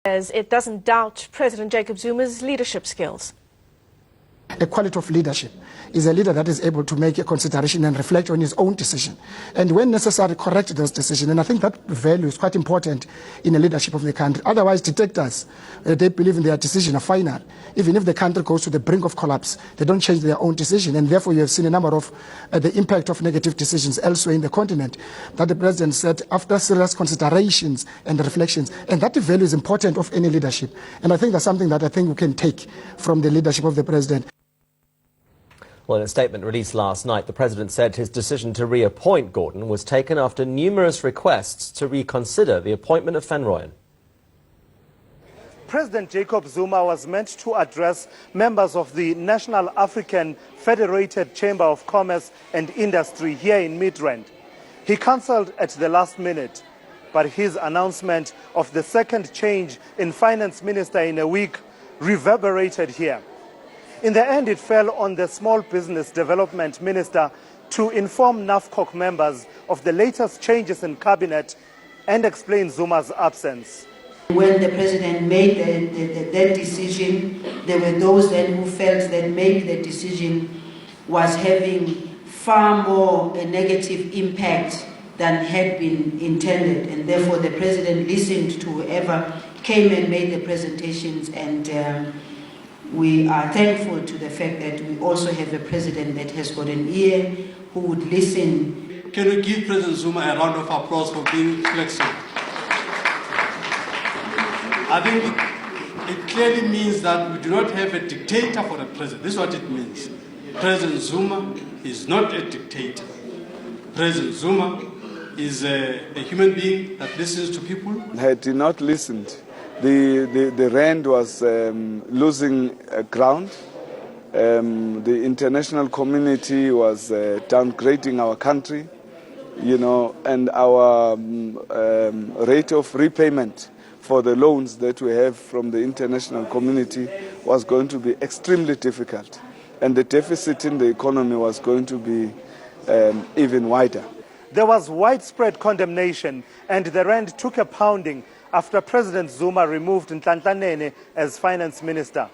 As it doesn't doubt President Jacob Zuma's leadership skills. A quality of leadership is a leader that is able to make a consideration and reflect on his own decision, and when necessary correct those decisions. And I think that value is quite important in the leadership of the country. Otherwise, dictators, they believe in their decision are final. Even if the country goes to the brink of collapse, they don't change their own decision, and therefore you have seen a number of the impact of negative decisions elsewhere in the continent that the president said after serious considerations and reflections, and that value is important of any leadership. And I think that's something that I think we can take from the leadership of the president. Well, in a statement released last night, the president said his decision to reappoint Gordhan was taken after numerous requests to reconsider the appointment of Van Rooyen. President Jacob Zuma was meant to address members of the National African Federated Chamber of Commerce and Industry here in Midrand. He cancelled at the last minute, but his announcement of the second change in finance minister in a week reverberated here. In the end, it fell on the Small Business Development Minister to inform NAFCOC members of the latest changes in cabinet and explain Zuma's absence. When the president made that decision, there were those then who felt that maybe the decision was having far more a negative impact than had been intended, and therefore the president listened to whoever came and made the presentations, and we are thankful to the fact that we also have a president that has got an ear, who would listen. Can we give President Zuma a round of applause for being flexible? I think it clearly means that we do not have a dictator for the president. This is what it means. President Zuma is not a dictator. President Zuma is a human being that listens to people. Had he not listened, the rand was losing ground. The international community was downgrading our country, and our rate of repayment for the loans that we have from the international community was going to be extremely difficult, and the deficit in the economy was going to be even wider. There was widespread condemnation, and the rand took a pounding after President Zuma removed Mthethwa as finance minister.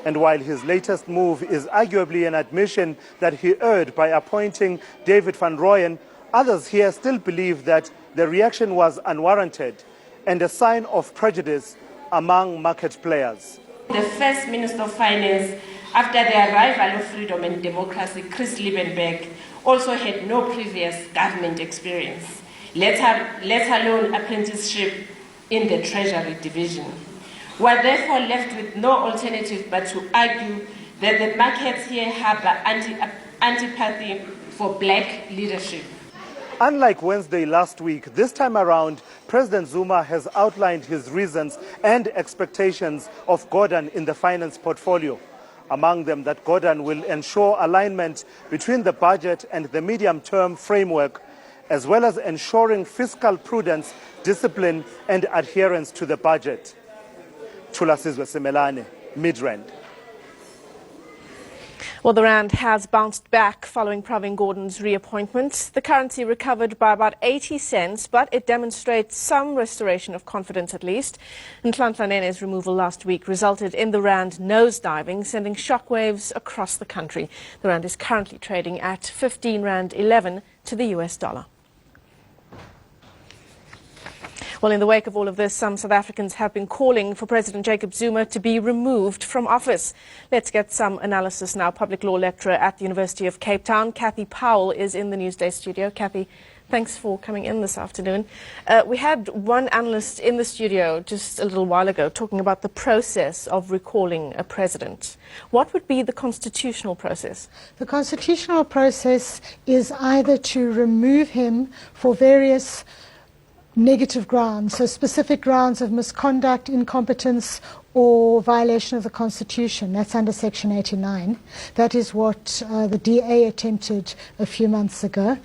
And while his latest move is arguably an admission that he erred by appointing David Van Rooyen, others here still believe that the reaction was unwarranted and a sign of prejudice among market players. The first Minister of Finance, after the arrival of Freedom and Democracy, Chris Liebenberg, also had no previous government experience, let alone apprenticeship in the Treasury division. We are therefore left with no alternative but to argue that the markets here harbour antipathy for black leadership. Unlike Wednesday last week, this time around, President Zuma has outlined his reasons and expectations of Gordhan in the finance portfolio. Among them, that Gordhan will ensure alignment between the budget and the medium-term framework, as well as ensuring fiscal prudence, discipline and adherence to the budget. Philisiwe Semelane, Midrand. Well, the rand has bounced back following Pravin Gordhan's reappointment. The currency recovered by about 80 cents, but it demonstrates some restoration of confidence at least. Mthethwa's removal last week resulted in the rand nosediving, sending shockwaves across the country. The rand is currently trading at 15 rand 11 to the US dollar. Well, in the wake of all of this, some South Africans have been calling for President Jacob Zuma to be removed from office. Let's get some analysis now. Public law lecturer at the University of Cape Town, Kathy Powell, is in the Newsday studio. Kathy, thanks for coming in this afternoon. We had one analyst in the studio just a little while ago talking about the process of recalling a president. What would be the constitutional process? The constitutional process is either to remove him for various negative grounds, so specific grounds of misconduct, incompetence or violation of the Constitution. That's under Section 89. That is what the DA attempted a few months ago.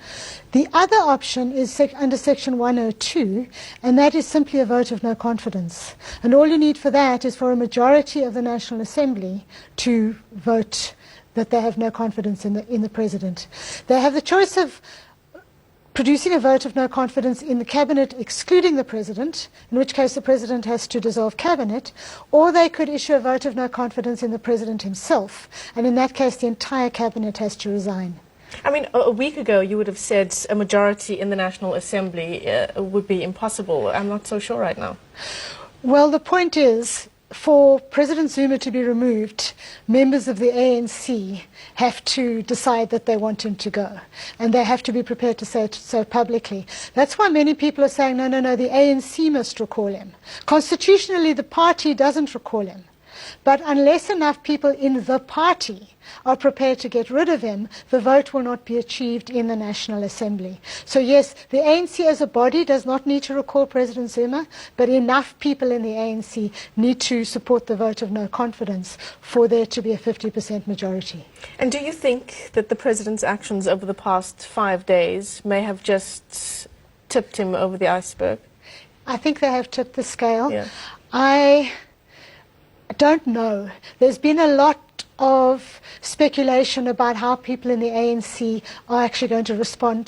The other option is under Section 102, and that is simply a vote of no confidence. And all you need for that is for a majority of the National Assembly to vote that they have no confidence in the president. They have the choice of producing a vote of no confidence in the cabinet excluding the president, in which case the president has to dissolve cabinet, or they could issue a vote of no confidence in the president himself, and in that case the entire cabinet has to resign. I mean, a week ago you would have said a majority in the National Assembly would be impossible. I'm not so sure right now. Well, the point is, for President Zuma to be removed, members of the ANC have to decide that they want him to go. And they have to be prepared to say it so publicly. That's why many people are saying, no, the ANC must recall him. Constitutionally, the party doesn't recall him. But unless enough people in the party are prepared to get rid of him, the vote will not be achieved in the National Assembly. So yes, the ANC as a body does not need to recall President Zuma, but enough people in the ANC need to support the vote of no confidence for there to be a 50% majority. And do you think that the president's actions over the past 5 days may have just tipped him over the iceberg? I think they have tipped the scale. Yeah. I don't know. There's been a lot of speculation about how people in the ANC are actually going to respond